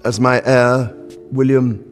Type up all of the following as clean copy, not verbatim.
As my heir, William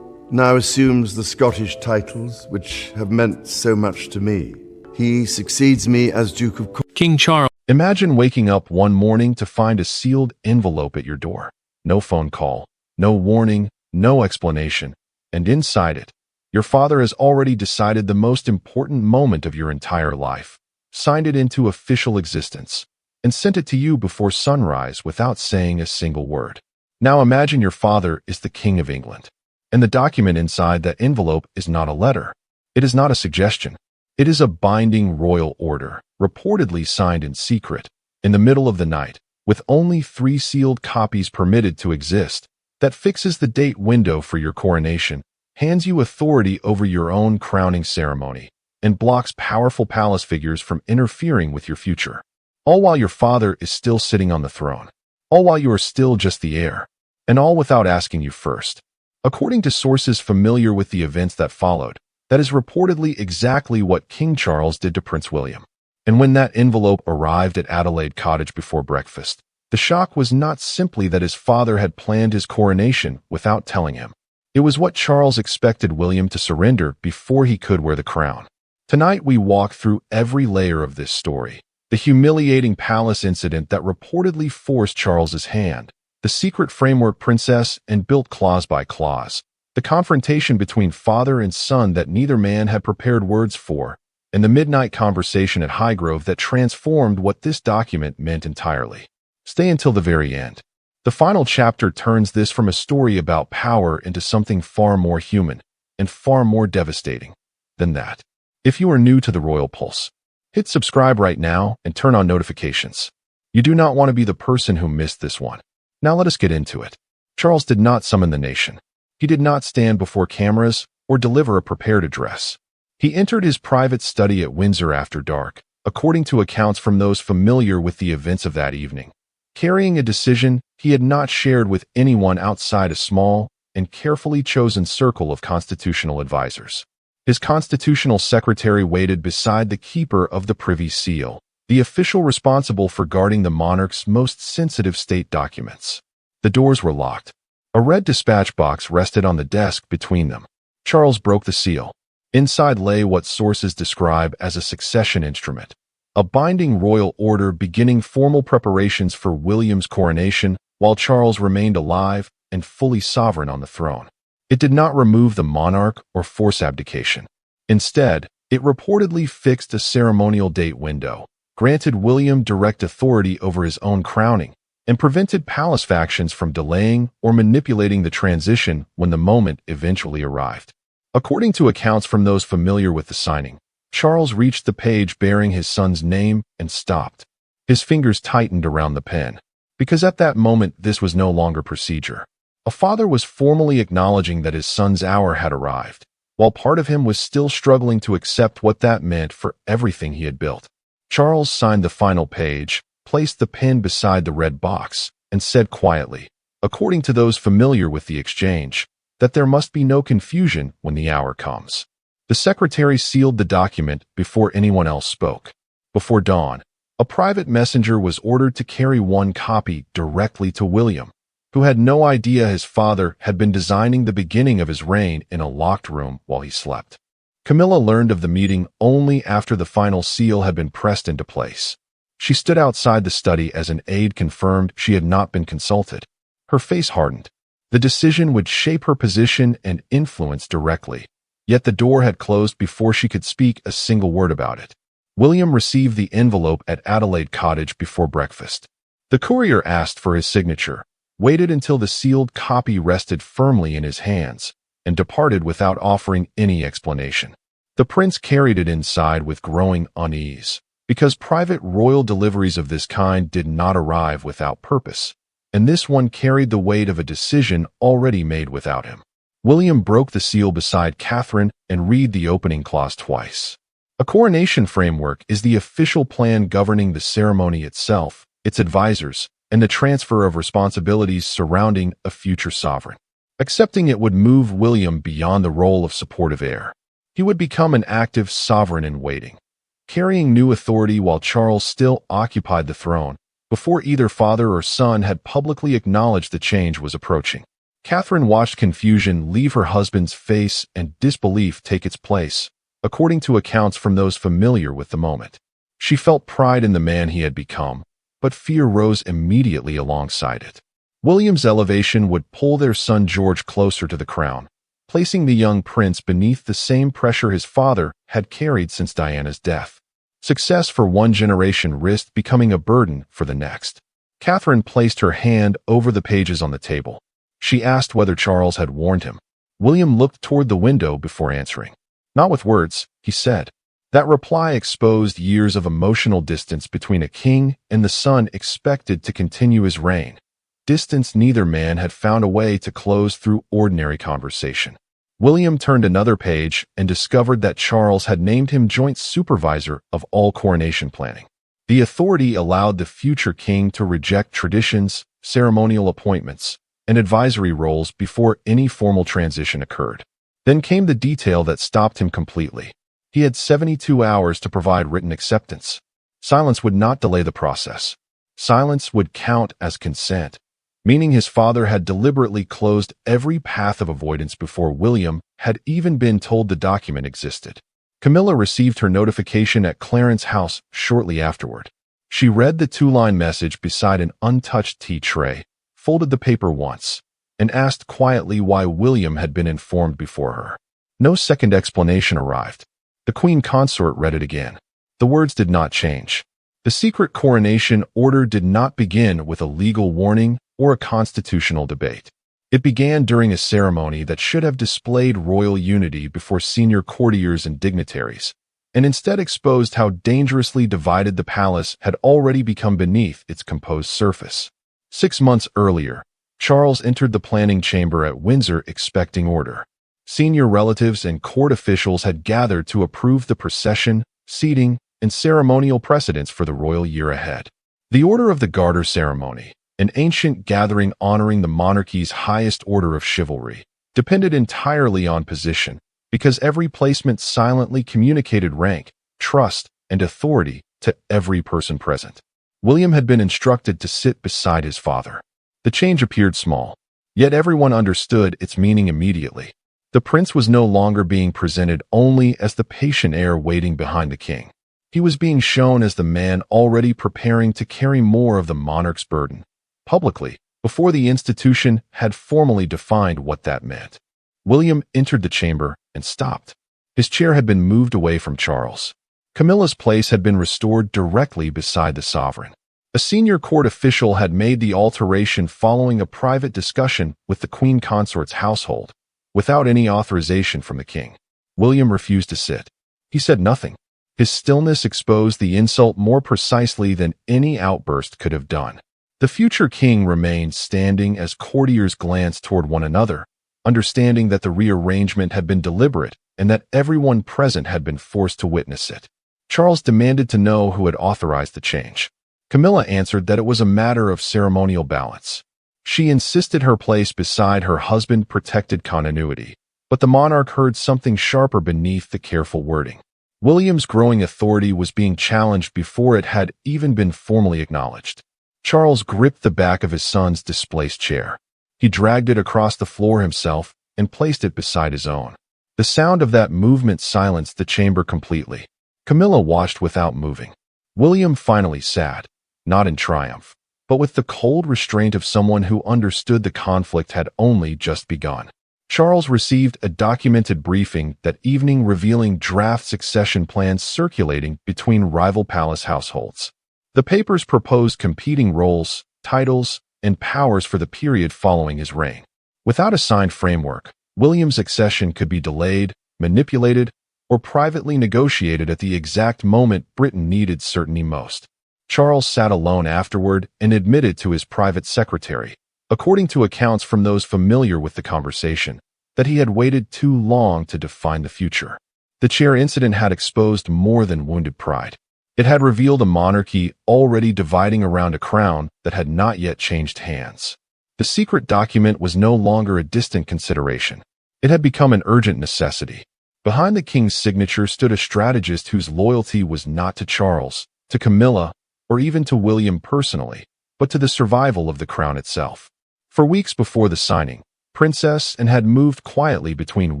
now assumes the Scottish titles which have meant so much to me. He succeeds me as Duke of King Charles. Imagine waking up one morning to find a sealed envelope at your door. No phone call, no warning, no explanation, and inside it, your father has already decided the most important moment of your entire life, signed it into official existence, and sent it to you before sunrise without saying a single word. Now imagine your father is the King of England, and the document inside that envelope is not a letter. It is not a suggestion. It is a binding royal order, reportedly signed in secret, in the middle of the night, with only 3 sealed copies permitted to exist, that fixes the date window for your coronation, hands you authority over your own crowning ceremony, and blocks powerful palace figures from interfering with your future. All while your father is still sitting on the throne. All while you are still just the heir. And all without asking you first. According to sources familiar with the events that followed, that is reportedly exactly what King Charles did to Prince William. And when that envelope arrived at Adelaide Cottage before breakfast, the shock was not simply that his father had planned his coronation without telling him. It was what Charles expected William to surrender before he could wear the crown. Tonight we walk through every layer of this story. The humiliating palace incident that reportedly forced Charles's hand, the secret framework princess and built clause by clause, the confrontation between father and son that neither man had prepared words for, and the midnight conversation at Highgrove that transformed what this document meant entirely. Stay until the very end. The final chapter turns this from a story about power into something far more human and far more devastating than that. If you are new to the Royal Pulse, hit subscribe right now and turn on notifications. You do not want to be the person who missed this one. Now let us get into it. Charles did not summon the nation. He did not stand before cameras or deliver a prepared address. He entered his private study at Windsor after dark, according to accounts from those familiar with the events of that evening, carrying a decision he had not shared with anyone outside a small and carefully chosen circle of constitutional advisors. His constitutional secretary waited beside the keeper of the Privy Seal, the official responsible for guarding the monarch's most sensitive state documents. The doors were locked. A red dispatch box rested on the desk between them. Charles broke the seal. Inside lay what sources describe as a succession instrument, a binding royal order beginning formal preparations for William's coronation while Charles remained alive and fully sovereign on the throne. It did not remove the monarch or force abdication. Instead, it reportedly fixed a ceremonial date window, granted William direct authority over his own crowning, and prevented palace factions from delaying or manipulating the transition when the moment eventually arrived. According to accounts from those familiar with the signing, Charles reached the page bearing his son's name and stopped. His fingers tightened around the pen, because at that moment this was no longer procedure. A father was formally acknowledging that his son's hour had arrived, while part of him was still struggling to accept what that meant for everything he had built. Charles signed the final page, placed the pen beside the red box, and said quietly, according to those familiar with the exchange, that there must be no confusion when the hour comes. The secretary sealed the document before anyone else spoke. Before dawn, a private messenger was ordered to carry one copy directly to William, who had no idea his father had been designing the beginning of his reign in a locked room while he slept. Camilla learned of the meeting only after the final seal had been pressed into place. She stood outside the study as an aide confirmed she had not been consulted. Her face hardened. The decision would shape her position and influence directly, yet the door had closed before she could speak a single word about it. William received the envelope at Adelaide Cottage before breakfast. The courier asked for his signature, waited until the sealed copy rested firmly in his hands, and departed without offering any explanation. The prince carried it inside with growing unease, because private royal deliveries of this kind did not arrive without purpose, and this one carried the weight of a decision already made without him. William broke the seal beside Catherine and read the opening clause twice. A coronation framework is the official plan governing the ceremony itself, its advisors, and the transfer of responsibilities surrounding a future sovereign. Accepting it would move William beyond the role of supportive heir. He would become an active sovereign in waiting, carrying new authority while Charles still occupied the throne, before either father or son had publicly acknowledged the change was approaching. Catherine watched confusion leave her husband's face and disbelief take its place, according to accounts from those familiar with the moment. She felt pride in the man he had become, but fear rose immediately alongside it. William's elevation would pull their son George closer to the crown, placing the young prince beneath the same pressure his father had carried since Diana's death. Success for one generation risked becoming a burden for the next. Catherine placed her hand over the pages on the table. She asked whether Charles had warned him. William looked toward the window before answering. "Not with words," he said. That reply exposed years of emotional distance between a king and the son expected to continue his reign. Distance neither man had found a way to close through ordinary conversation. William turned another page and discovered that Charles had named him joint supervisor of all coronation planning. The authority allowed the future king to reject traditions, ceremonial appointments, and advisory roles before any formal transition occurred. Then came the detail that stopped him completely. He had 72 hours to provide written acceptance. Silence would not delay the process. Silence would count as consent, meaning his father had deliberately closed every path of avoidance before William had even been told the document existed. Camilla received her notification at Clarence's house shortly afterward. She read the two-line message beside an untouched tea tray, folded the paper once, and asked quietly why William had been informed before her. No second explanation arrived. The queen consort read it again. The words did not change. The secret coronation order did not begin with a legal warning or a constitutional debate. It began during a ceremony that should have displayed royal unity before senior courtiers and dignitaries, and instead exposed how dangerously divided the palace had already become beneath its composed surface. 6 months earlier, Charles entered the planning chamber at Windsor expecting order. Senior relatives and court officials had gathered to approve the procession, seating, and ceremonial precedents for the royal year ahead. The Order of the Garter ceremony, an ancient gathering honoring the monarchy's highest order of chivalry, depended entirely on position, because every placement silently communicated rank, trust, and authority to every person present. William had been instructed to sit beside his father. The change appeared small, yet everyone understood its meaning immediately. The prince was no longer being presented only as the patient heir waiting behind the king. He was being shown as the man already preparing to carry more of the monarch's burden, publicly, before the institution had formally defined what that meant. William entered the chamber and stopped. His chair had been moved away from Charles. Camilla's place had been restored directly beside the sovereign. A senior court official had made the alteration following a private discussion with the queen consort's household, without any authorization from the king. William refused to sit. He said nothing. His stillness exposed the insult more precisely than any outburst could have done. The future king remained standing as courtiers glanced toward one another, understanding that the rearrangement had been deliberate and that everyone present had been forced to witness it. Charles demanded to know who had authorized the change. Camilla answered that it was a matter of ceremonial balance. She insisted her place beside her husband protected continuity, but the monarch heard something sharper beneath the careful wording. William's growing authority was being challenged before it had even been formally acknowledged. Charles gripped the back of his son's displaced chair. He dragged it across the floor himself and placed it beside his own. The sound of that movement silenced the chamber completely. Camilla watched without moving. William finally sat, not in triumph, but with the cold restraint of someone who understood the conflict had only just begun. Charles received a documented briefing that evening revealing draft succession plans circulating between rival palace households. The papers proposed competing roles, titles, and powers for the period following his reign. Without a signed framework, William's accession could be delayed, manipulated, or privately negotiated at the exact moment Britain needed certainty most. Charles sat alone afterward and admitted to his private secretary, according to accounts from those familiar with the conversation, that he had waited too long to define the future. The chair incident had exposed more than wounded pride. It had revealed a monarchy already dividing around a crown that had not yet changed hands. The secret document was no longer a distant consideration. It had become an urgent necessity. Behind the king's signature stood a strategist whose loyalty was not to Charles, to Camilla, or even to William personally, but to the survival of the crown itself. For weeks before the signing, princess and had moved quietly between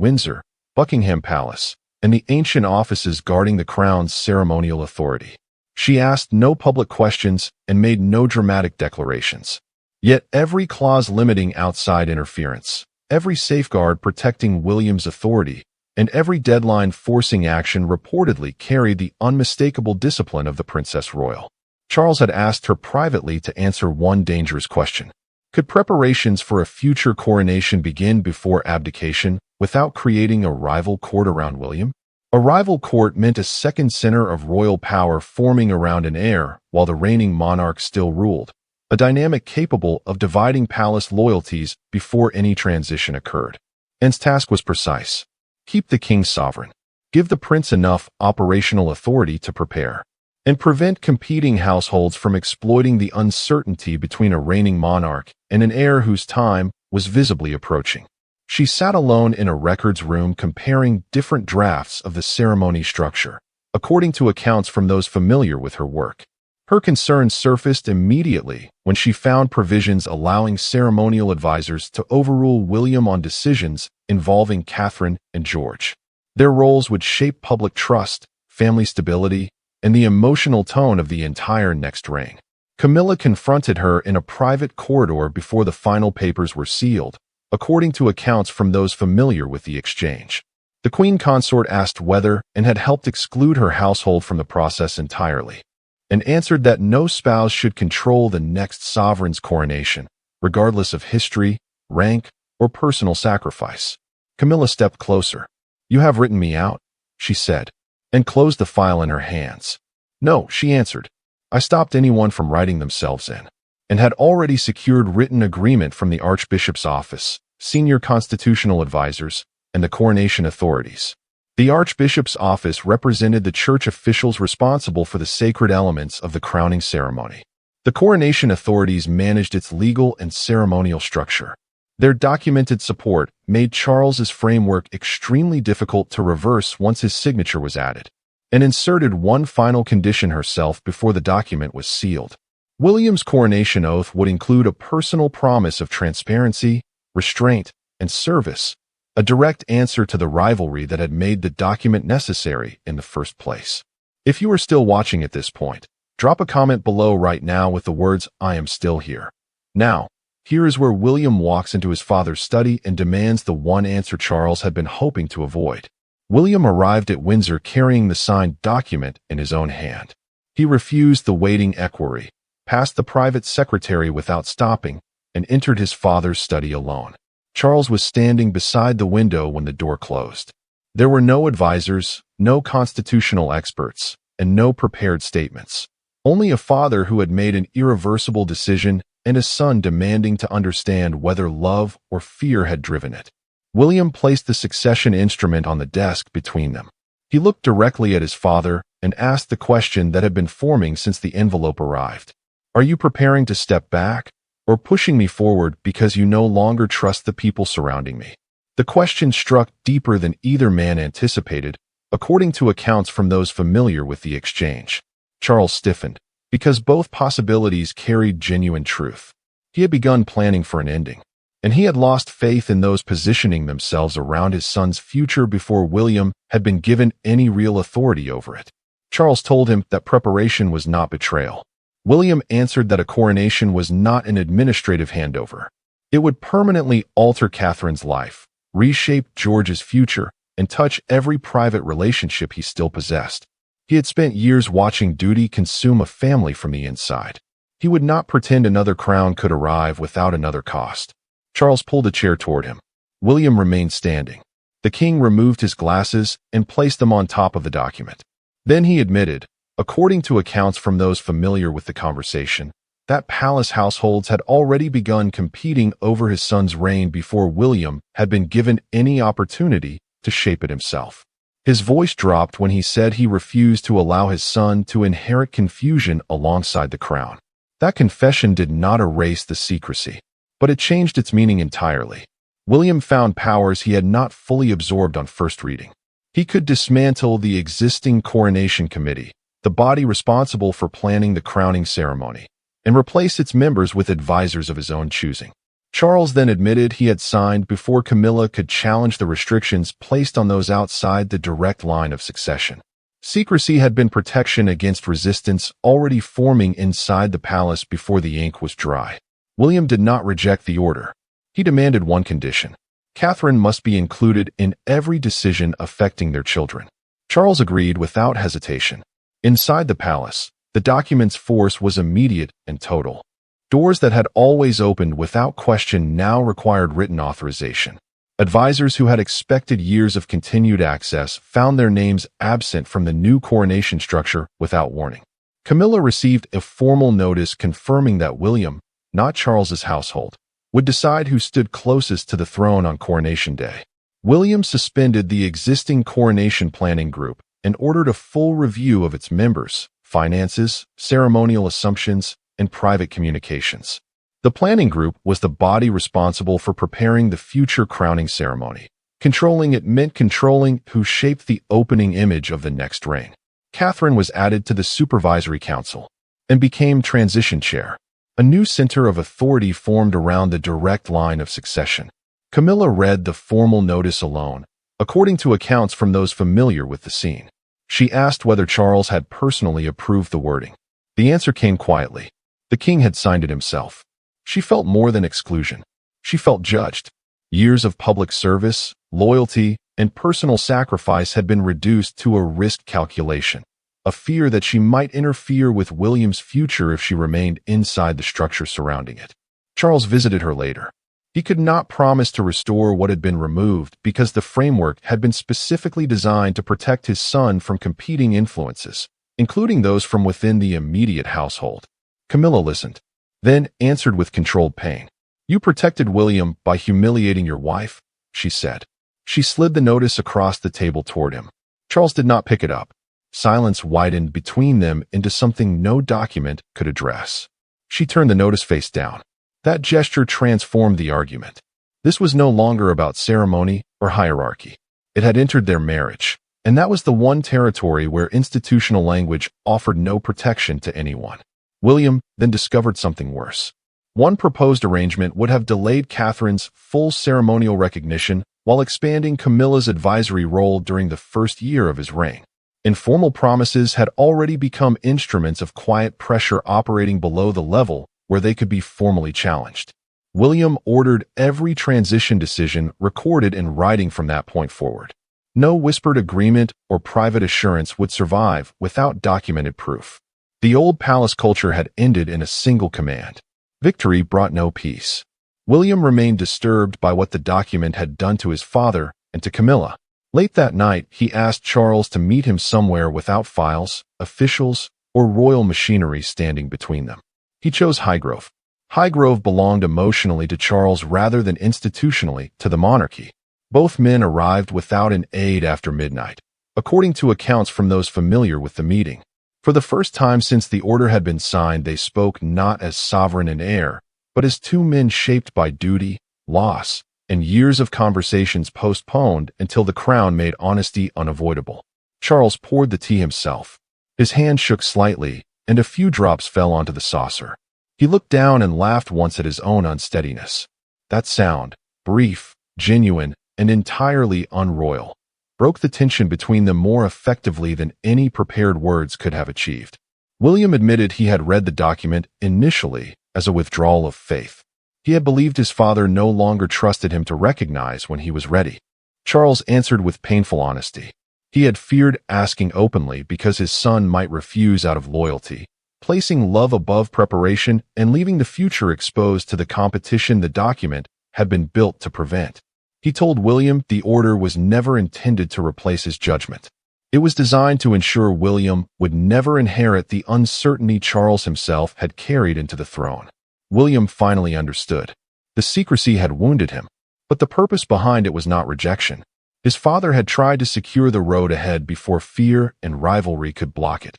Windsor, Buckingham Palace, and the ancient offices guarding the crown's ceremonial authority. She asked no public questions and made no dramatic declarations. Yet every clause limiting outside interference, every safeguard protecting William's authority, and every deadline forcing action reportedly carried the unmistakable discipline of the Princess Royal. Charles had asked her privately to answer one dangerous question. Could preparations for a future coronation begin before abdication without creating a rival court around William? A rival court meant a second center of royal power forming around an heir while the reigning monarch still ruled, a dynamic capable of dividing palace loyalties before any transition occurred. Anne's task was precise. Keep the king sovereign, give the prince enough operational authority to prepare, and prevent competing households from exploiting the uncertainty between a reigning monarch and an heir whose time was visibly approaching. She sat alone in a records room comparing different drafts of the ceremony structure, according to accounts from those familiar with her work. Her concerns surfaced immediately when she found provisions allowing ceremonial advisors to overrule William on decisions involving Catherine and George. Their roles would shape public trust, family stability, and the emotional tone of the entire next reign. Camilla confronted her in a private corridor before the final papers were sealed, according to accounts from those familiar with the exchange. The queen consort asked whether Anne had helped exclude her household from the process entirely, and answered that no spouse should control the next sovereign's coronation, regardless of history, rank, or personal sacrifice. Camilla stepped closer. "You have written me out," she said, and closed the file in her hands. "No," she answered. "I stopped anyone from writing themselves in, and had already secured written agreement from the Archbishop's office, senior constitutional advisors, and the coronation authorities." The Archbishop's office represented the church officials responsible for the sacred elements of the crowning ceremony. The coronation authorities managed its legal and ceremonial structure. Their documented support made Charles's framework extremely difficult to reverse once his signature was added, and inserted one final condition herself before the document was sealed. William's coronation oath would include a personal promise of transparency, restraint, and service, a direct answer to the rivalry that had made the document necessary in the first place. If you are still watching at this point, drop a comment below right now with the words, "I am still here." Now, here is where William walks into his father's study and demands the one answer Charles had been hoping to avoid. William arrived at Windsor carrying the signed document in his own hand. He refused the waiting equerry, passed the private secretary without stopping, and entered his father's study alone. Charles was standing beside the window when the door closed. There were no advisors, no constitutional experts, and no prepared statements. Only a father who had made an irreversible decision and a son demanding to understand whether love or fear had driven it. William placed the succession instrument on the desk between them. He looked directly at his father and asked the question that had been forming since the envelope arrived. "Are you preparing to step back, or pushing me forward because you no longer trust the people surrounding me?" The question struck deeper than either man anticipated, according to accounts from those familiar with the exchange. Charles stiffened, because both possibilities carried genuine truth. He had begun planning for an ending, and he had lost faith in those positioning themselves around his son's future before William had been given any real authority over it. Charles told him that preparation was not betrayal. William answered that a coronation was not an administrative handover. It would permanently alter Catherine's life, reshape George's future, and touch every private relationship he still possessed. He had spent years watching duty consume a family from the inside. He would not pretend another crown could arrive without another cost. Charles pulled a chair toward him. William remained standing. The king removed his glasses and placed them on top of the document. Then he admitted, according to accounts from those familiar with the conversation, that palace households had already begun competing over his son's reign before William had been given any opportunity to shape it himself. His voice dropped when he said he refused to allow his son to inherit confusion alongside the crown. That confession did not erase the secrecy, but it changed its meaning entirely. William found powers he had not fully absorbed on first reading. He could dismantle the existing coronation committee, the body responsible for planning the crowning ceremony, and replace its members with advisors of his own choosing. Charles then admitted he had signed before Camilla could challenge the restrictions placed on those outside the direct line of succession. Secrecy had been protection against resistance already forming inside the palace before the ink was dry. William did not reject the order. He demanded one condition. Catherine must be included in every decision affecting their children. Charles agreed without hesitation. Inside the palace, the document's force was immediate and total. Doors that had always opened without question now required written authorization. Advisors who had expected years of continued access found their names absent from the new coronation structure without warning. Camilla received a formal notice confirming that William, not Charles's household, would decide who stood closest to the throne on Coronation Day. William suspended the existing coronation planning group and ordered a full review of its members, finances, ceremonial assumptions, and private communications. The planning group was the body responsible for preparing the future crowning ceremony. Controlling it meant controlling who shaped the opening image of the next reign. Catherine was added to the supervisory council and became transition chair. A new center of authority formed around the direct line of succession. Camilla read the formal notice alone, according to accounts from those familiar with the scene. She asked whether Charles had personally approved the wording. The answer came quietly. The king had signed it himself. She felt more than exclusion. She felt judged. Years of public service, loyalty, and personal sacrifice had been reduced to a risk calculation, a fear that she might interfere with William's future if she remained inside the structure surrounding it. Charles visited her later. He could not promise to restore what had been removed because the framework had been specifically designed to protect his son from competing influences, including those from within the immediate household. Camilla listened, then answered with controlled pain. "You protected William by humiliating your wife," she said. She slid the notice across the table toward him. Charles did not pick it up. Silence widened between them into something no document could address. She turned the notice face down. That gesture transformed the argument. This was no longer about ceremony or hierarchy. It had entered their marriage, and that was the one territory where institutional language offered no protection to anyone. William then discovered something worse. One proposed arrangement would have delayed Catherine's full ceremonial recognition while expanding Camilla's advisory role during the first year of his reign. Informal promises had already become instruments of quiet pressure operating below the level where they could be formally challenged. William ordered every transition decision recorded in writing from that point forward. No whispered agreement or private assurance would survive without documented proof. The old palace culture had ended in a single command. Victory brought no peace. William remained disturbed by what the document had done to his father and to Camilla. Late that night, he asked Charles to meet him somewhere without files, officials, or royal machinery standing between them. He chose Highgrove. Highgrove belonged emotionally to Charles rather than institutionally to the monarchy. Both men arrived without an aide after midnight, according to accounts from those familiar with the meeting. For the first time since the order had been signed, they spoke not as sovereign and heir, but as two men shaped by duty, loss, and years of conversations postponed until the crown made honesty unavoidable. Charles poured the tea himself. His hand shook slightly, and a few drops fell onto the saucer. He looked down and laughed once at his own unsteadiness. That sound, brief, genuine, and entirely unroyal, broke the tension between them more effectively than any prepared words could have achieved. William admitted he had read the document initially as a withdrawal of faith. He had believed his father no longer trusted him to recognize when he was ready. Charles answered with painful honesty. He had feared asking openly because his son might refuse out of loyalty, placing love above preparation and leaving the future exposed to the competition the document had been built to prevent. He told William the order was never intended to replace his judgment. It was designed to ensure William would never inherit the uncertainty Charles himself had carried into the throne. William finally understood. The secrecy had wounded him, but the purpose behind it was not rejection. His father had tried to secure the road ahead before fear and rivalry could block it,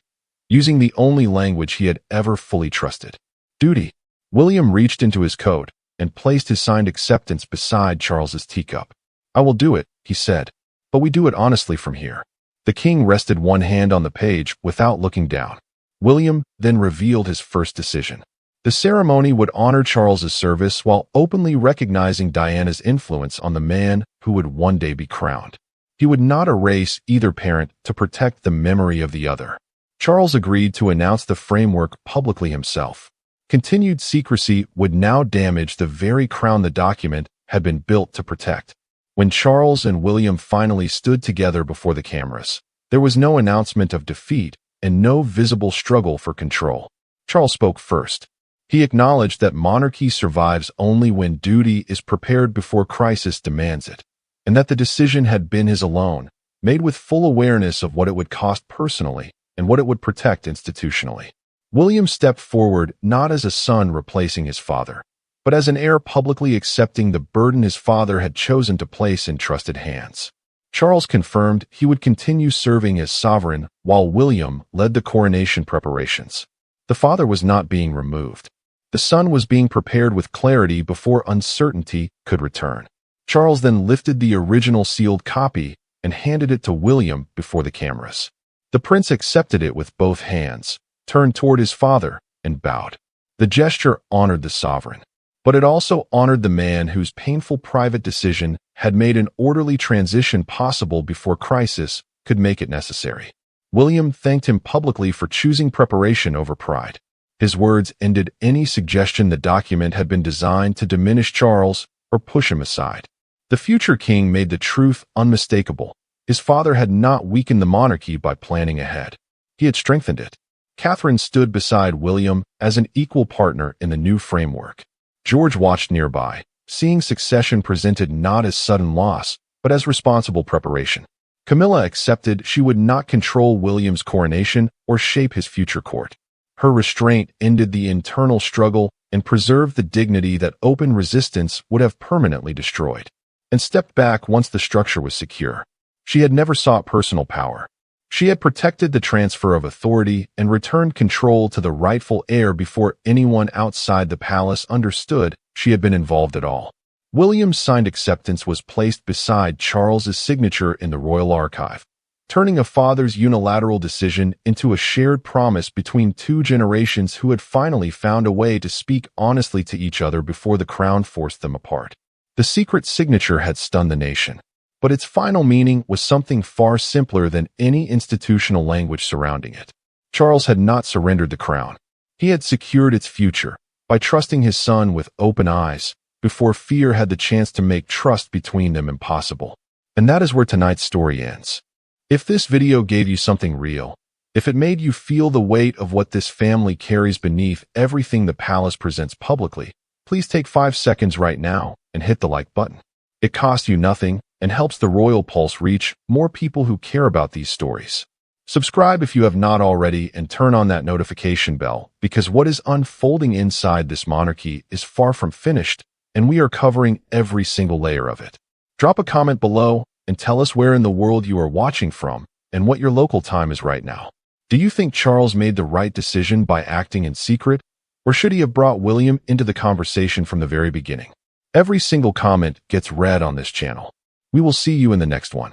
using the only language he had ever fully trusted: duty. William reached into his coat and placed his signed acceptance beside Charles's teacup. "I will do it," he said, "but we do it honestly from here." The king rested one hand on the page without looking down. William then revealed his first decision. The ceremony would honor Charles's service while openly recognizing Diana's influence on the man who would one day be crowned. He would not erase either parent to protect the memory of the other. Charles agreed to announce the framework publicly himself. Continued secrecy would now damage the very crown the document had been built to protect. When Charles and William finally stood together before the cameras, there was no announcement of defeat and no visible struggle for control. Charles spoke first. He acknowledged that monarchy survives only when duty is prepared before crisis demands it, and that the decision had been his alone, made with full awareness of what it would cost personally and what it would protect institutionally. William stepped forward not as a son replacing his father, but as an heir publicly accepting the burden his father had chosen to place in trusted hands. Charles confirmed he would continue serving as sovereign while William led the coronation preparations. The father was not being removed. The son was being prepared with clarity before uncertainty could return. Charles then lifted the original sealed copy and handed it to William before the cameras. The prince accepted it with both hands, turned toward his father, and bowed. The gesture honored the sovereign, but it also honored the man whose painful private decision had made an orderly transition possible before crisis could make it necessary. William thanked him publicly for choosing preparation over pride. His words ended any suggestion the document had been designed to diminish Charles or push him aside. The future king made the truth unmistakable. His father had not weakened the monarchy by planning ahead. He had strengthened it. Catherine stood beside William as an equal partner in the new framework. George watched nearby, seeing succession presented not as sudden loss, but as responsible preparation. Camilla accepted she would not control William's coronation or shape his future court. Her restraint ended the internal struggle and preserved the dignity that open resistance would have permanently destroyed, and stepped back once the structure was secure. She had never sought personal power. She had protected the transfer of authority and returned control to the rightful heir before anyone outside the palace understood she had been involved at all. William's signed acceptance was placed beside Charles's signature in the royal archive, turning a father's unilateral decision into a shared promise between two generations who had finally found a way to speak honestly to each other before the crown forced them apart. The secret signature had stunned the nation, but its final meaning was something far simpler than any institutional language surrounding it. Charles had not surrendered the crown. He had secured its future by trusting his son with open eyes before fear had the chance to make trust between them impossible. And that is where tonight's story ends. If this video gave you something real, if it made you feel the weight of what this family carries beneath everything the palace presents publicly, please take 5 seconds right now and hit the like button. It costs you nothing and helps the Royal Pulse reach more people who care about these stories. Subscribe if you have not already and turn on that notification bell, because what is unfolding inside this monarchy is far from finished, and we are covering every single layer of it. Drop a comment below and tell us where in the world you are watching from and what your local time is right now. Do you think Charles made the right decision by acting in secret, or should he have brought William into the conversation from the very beginning? Every single comment gets read on this channel. We will see you in the next one.